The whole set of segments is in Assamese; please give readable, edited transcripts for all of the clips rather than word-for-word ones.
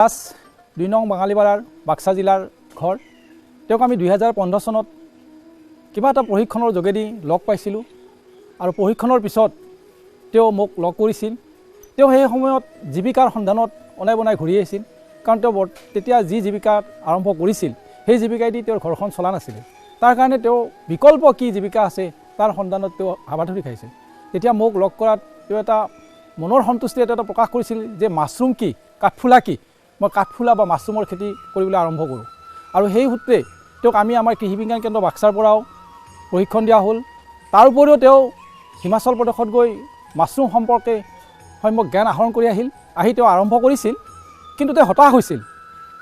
দাস ২ নং বাঙালীপাৰাৰ বাক্সা জিলাৰ ঘৰ। তেওঁক আমি ২০১৫ চনত কিবা এটা প্ৰশিক্ষণৰ যোগেদি লগ পাইছিলোঁ আৰু প্ৰশিক্ষণৰ পিছত তেওঁ মোক লগ কৰিছিল। তেওঁ সেই সময়ত জীৱিকাৰ সন্ধানত অনাই বনাই ঘূৰি আহিছিল, কাৰণ তেওঁ তেতিয়া যি জীৱিকা আৰম্ভ কৰিছিল সেই জীৱিকাই দি তেওঁৰ ঘৰখন চলা নাছিল। তাৰ কাৰণে তেওঁ বিকল্প কি জীৱিকা আছে তাৰ সন্ধানত তেওঁ হাবাথুৰি খাইছিল। তেতিয়া মোক লগ কৰাত তেওঁ এটা মনৰ সন্তুষ্টি এটা প্ৰকাশ কৰিছিল যে মাছৰুম কি, কাঠফুলা কি, মই কাঠফুলা বা মাছৰুমৰ খেতি কৰিবলৈ আৰম্ভ কৰোঁ। আৰু সেই সূত্ৰে তেওঁক আমি আমাৰ কৃষি বিজ্ঞান কেন্দ্ৰ বাক্সাৰ পৰাও প্ৰশিক্ষণ দিয়া হ'ল। তাৰ উপৰিও তেওঁ হিমাচল প্ৰদেশত গৈ মাছৰুম সম্পৰ্কে সম্যক জ্ঞান আহৰণ কৰি আহি তেওঁ আৰম্ভ কৰিছিল, কিন্তু তেওঁ হতাশ হৈছিল,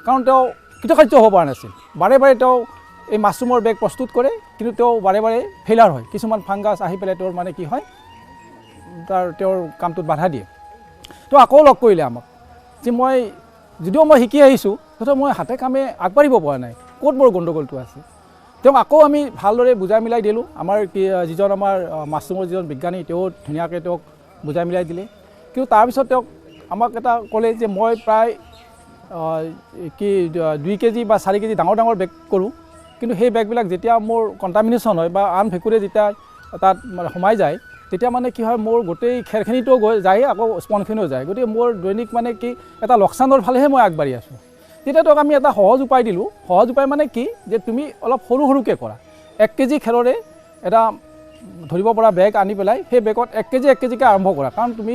কাৰণ তেওঁ কৃতকাৰ্য হ'ব পৰা নাছিল। বাৰে বাৰে তেওঁ এই মাছৰুমৰ বেগ প্ৰস্তুত কৰে, কিন্তু তেওঁ বাৰে বাৰে ফেইলাৰ হয়। কিছুমান ফাংগাছ আহি পেলাই তেওঁৰ মানে কি হয়, তেওঁৰ কামটোত বাধা দিয়ে। তেওঁ আকৌ লগ কৰিলে আমাক যে যদিও মই শিকি আহিছোঁ, তথাপিও মই হাতে কামে আগবাঢ়িব পৰা নাই, ক'ত মোৰ গণ্ডগোলটো আছে। তেওঁক আকৌ আমি ভালদৰে বুজাই মিলাই দিলোঁ। আমাৰ যিজন আমাৰ মাছৰুমৰ যিজন বিজ্ঞানী, তেওঁ ধুনীয়াকৈ তেওঁক বুজাই মিলাই দিলে। কিন্তু তাৰপিছত তেওঁক আমাক এটা ক'লে যে মই প্ৰায় 2 কেজি বা 4 কেজি ডাঙৰ ডাঙৰ বেগ কৰোঁ, কিন্তু সেই বেগবিলাক যেতিয়া মোৰ কণ্টামিনেশ্যন হয় বা আন ভেঁকুৰে যেতিয়া তাত মানে সোমাই যায়, তেতিয়া মানে কি হয়, মোৰ গোটেই খেৰখিনিতো যায়, আকৌ স্পনখিনিও যায়। গতিকে মোৰ দৈনিক মানে কি এটা লোকচানৰ ফালেহে মই আগবাঢ়ি আছোঁ। তেতিয়া তেওঁক আমি এটা সহজ উপায় দিলোঁ। সহজ উপায় মানে কি, যে তুমি অলপ সৰু সৰুকৈ কৰা। 1 কেজি খেৰৰে এটা ধৰিব পৰা বেগ আনি পেলাই সেই বেগত 1 কেজিকৈ আৰম্ভ কৰা। কাৰণ তুমি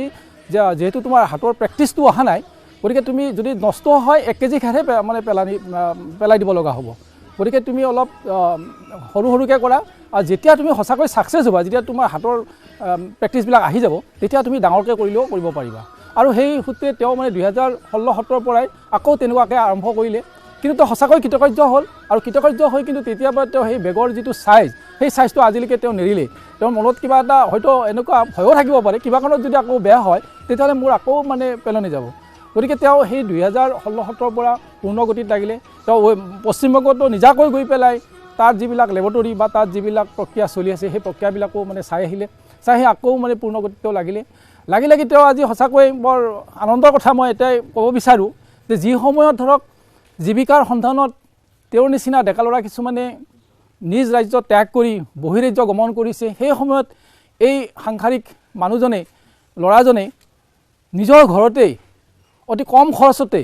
যিহেতু তোমাৰ হাতৰ প্ৰেক্টিছটো অহা নাই, গতিকে তুমি যদি নষ্ট হয় 1 কেজি খেৰহে মানে পেলাই দিব লগা হ'ব। গতিকে তুমি অলপ সৰু সৰুকৈ কৰা, আৰু যেতিয়া তুমি সঁচাকৈ ছাকচেছ হ'বা, যেতিয়া তোমাৰ হাতৰ প্ৰেক্টিছবিলাক আহি যাব, তেতিয়া তুমি ডাঙৰকৈ কৰিলেও কৰিব পাৰিবা। আৰু সেই সূত্ৰে তেওঁ মানে 2016-17 পৰাই আকৌ তেনেকুৱাকৈ আৰম্ভ কৰিলে। কিন্তু তেওঁ সঁচাকৈ কৃতকাৰ্য হ'ল, আৰু কৃতকাৰ্য হৈ কিন্তু তেতিয়াৰ পৰা তেওঁ সেই বেগৰ যিটো ছাইজ, সেই ছাইজটো আজিলৈকে তেওঁ নেৰিলে। তেওঁৰ মনত কিবা এটা হয়তো এনেকুৱা ভয়ো থাকিব পাৰে, কিবা কাৰণত যদি আকৌ বেয়া হয় তেতিয়াহ'লে মোৰ আকৌ মানে পেলনি যাব। গতিকে তেওঁ সেই 2016-17 পৰা পূৰ্ণ গতিত লাগিলে। তেওঁ পশ্চিমবংগতো নিজাকৈ গৈ পেলাই তাত যিবিলাক লেবৰেটৰী বা তাত যিবিলাক প্ৰক্ৰিয়া চলি আছে, সেই প্ৰক্ৰিয়াবিলাকো মানে চাই আহিলে। চাই আহি আকৌ মানে পূৰ্ণ গতিত তেওঁ লাগি তেওঁ আজি সঁচাকৈ বৰ আনন্দৰ কথা মই এটাই ক'ব বিচাৰোঁ, যে যি সময়ত ধৰক জীৱিকাৰ সন্ধানত তেওঁৰ নিচিনা ডেকা ল'ৰা কিছুমানে নিজ ৰাজ্য ত্যাগ কৰি বহিৰাজ্য গমন কৰিছে, সেই সময়ত এই সাংসাৰিক মানুহজনে, ল'ৰাজনে নিজৰ ঘৰতেই অতি কম খৰচতে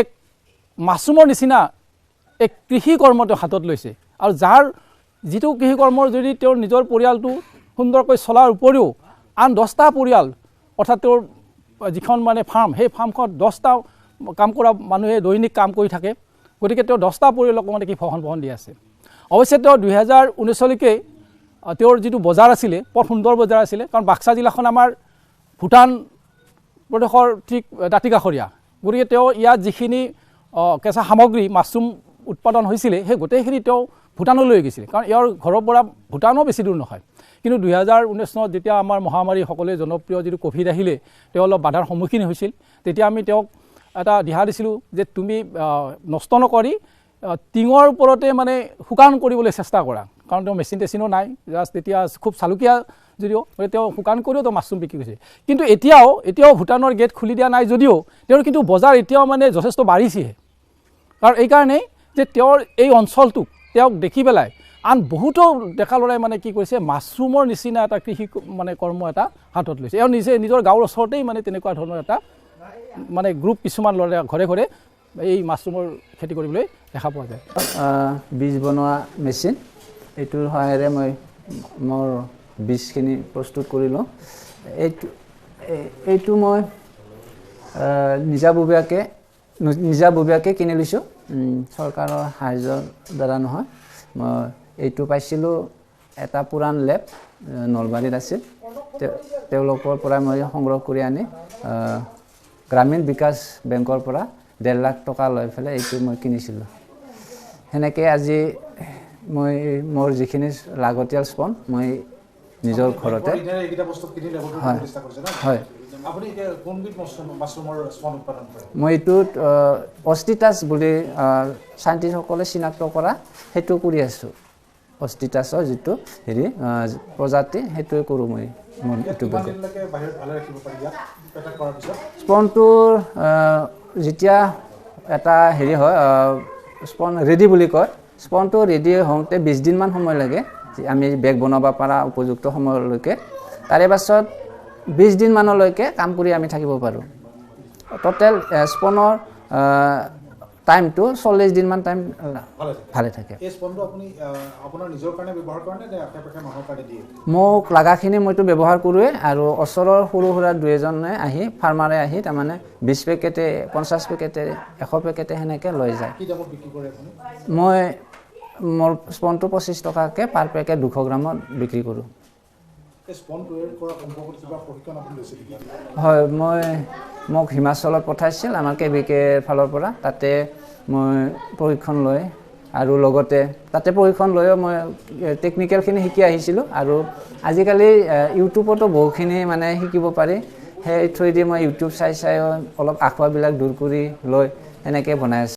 এক মাছৰুমৰ নিচিনা এক কৃষি কৰ্ম তেওঁ হাতত লৈছে। আৰু যিটো কৃষি কৰ্মৰ যদি তেওঁৰ নিজৰ পৰিয়ালটো সুন্দৰকৈ চলাৰ উপৰিও আন 10টা পৰিয়াল, অৰ্থাৎ তেওঁৰ যিখন মানে ফাৰ্ম, সেই ফাৰ্মখনত 10টা কাম কৰা মানুহে দৈনিক কাম কৰি থাকে। গতিকে তেওঁ 10টা পৰিয়ালক মানে কি ভৰণ দি আছে। অৱশ্যে তেওঁ 2019লৈকে তেওঁৰ যিটো বজাৰ আছিলে, বৰ সুন্দৰ বজাৰ আছিলে, কাৰণ বাক্সা জিলাখন আমাৰ ভূটান প্ৰদেশৰ ঠিক দাঁতিকাষৰীয়া। গতিকে তেওঁ ইয়াত যিখিনি কেঁচা সামগ্ৰী মাছৰুম উৎপাদন হৈছিলে, সেই গোটেইখিনি তেওঁ ভূটানলৈ গৈছিলে, কাৰণ ইয়াৰ ঘৰৰ পৰা ভূটানো বেছি দূৰ নহয়। কিন্তু 2019 চনত যেতিয়া আমাৰ মহামাৰী সকলোৱে জনপ্ৰিয় যিটো ক'ভিড আহিলে, তেওঁ অলপ বাধাৰ সন্মুখীন হৈছিল। তেতিয়া আমি তেওঁক এটা দিহা দিছিলোঁ যে তুমি নষ্ট নকৰি টিঙৰ ওপৰতে মানে শুকান কৰিবলৈ চেষ্টা কৰা, কাৰণ তেওঁ মেচিনো নাই, জাষ্ট তেতিয়া খুব চালুকীয়া যদিও তেওঁ শুকান কৰিও তেওঁ মাছৰুম বিক্ৰী কৰিছে। কিন্তু এতিয়াও ভূটানৰ গেট খুলি দিয়া নাই যদিও তেওঁৰ কিন্তু বজাৰ এতিয়াও মানে যথেষ্ট বাঢ়িছেহে। কাৰণ এইকাৰণেই যে তেওঁৰ এই অঞ্চলটোক তেওঁক দেখি পেলাই আন বহুতো ডেকা ল'ৰাই মানে কি কৰিছে, মাছৰুমৰ নিচিনা এটা কৃষি মানে কৰ্ম এটা হাতত লৈছে। এওঁ নিজৰ গাঁৱৰ ওচৰতেই মানে তেনেকুৱা ধৰণৰ এটা মানে গ্ৰুপ কিছুমান ল'ৰাই ঘৰে ঘৰে এই মাছৰুমৰ খেতি কৰিবলৈ দেখা পোৱা যায়। বীজ বনোৱা মেচিন, এইটোৰ সহায়েৰে মই মোৰ বীজখিনি প্ৰস্তুত কৰি লওঁ। এইটো মই নিজাববীয়াকৈ কিনি লৈছোঁ, চৰকাৰৰ সাহায্যৰ দ্বাৰা নহয়। মই এইটো পাইছিলোঁ এটা পুৰাণ লেব নলবাৰীত আছিল, তেওঁলোকৰ পৰা মই সংগ্ৰহ কৰি আনি গ্ৰামীণ বিকাশ বেংকৰ পৰা 1.5 লাখ টকা লৈ পেলাই এইটো মই কিনিছিলোঁ। সেনেকৈ আজি মই মোৰ যিখিনি লাগতিয়াল স্পন মই নিজৰ ঘৰতে হয়। মই এইটোত অষ্টিটাছ বুলি চাইণ্টিষ্টসকলে চিনাক্ত কৰা সেইটো কৰি আছোঁ। অষ্টিটাছৰ যিটো প্ৰজাতি, সেইটোৱে কৰোঁ মই। স্পনটোৰ যেতিয়া এটা হেৰি হয় স্পন ৰেডি বুলি কয় স্পনটো ৰেডি হওঁতে 20 দিনমান সময় লাগে আমি বেগ বনাব পৰা উপযুক্ত সময়লৈকে তাৰে পাছত 20 দিনমানলৈকে কাম কৰি আমি থাকিব পাৰোঁ টোটেল স্পনৰ টাইমটো 40 দিনমান টাইম ভালে থাকে এই স্পনটো আপুনি আপোনাৰ নিজৰ কাৰণে ব্যৱহাৰ কৰে নে আশে-পাশে মানুহৰ কাৰণে দিয়ে মোক লাগাখিনি মইতো ব্যৱহাৰ কৰোৱে আৰু ওচৰৰ সৰু সুৰা দুইজনে আহি ফাৰ্মাৰে আহি তাৰমানে 20 পেকেটে 50 পেকেটে 100 পেকেটে সেনেকৈ লৈ যায় কি দামত বিক্ৰী কৰে আপুনি মই মোৰ স্পনটো 25 টকাকৈ পাৰ পেকেট 200 গ্ৰামত বিক্ৰী কৰোঁ এই স্পন তৈয়াৰ কৰা সম্পৰ্কত কিবা প্ৰশিক্ষণ আপুনি লৈছে নেকি হয় মোক হিমাচলত পঠাইছিল আমাৰ কেবিকেৰ ফালৰ পৰা তাতে মই প্ৰশিক্ষণ লৈ আৰু লগতে তাতে প্ৰশিক্ষণ লৈও মই টেকনিকেলখিনি শিকি আহিছিলোঁ আৰু আজিকালি ইউটিউবতো বহুখিনি মানে শিকিব পাৰি সেই থ্ৰুদি মই ইউটিউব চাই অলপ আখুৱাবিলাক দূৰ কৰি লৈ এনেকৈ বনাই আছোঁ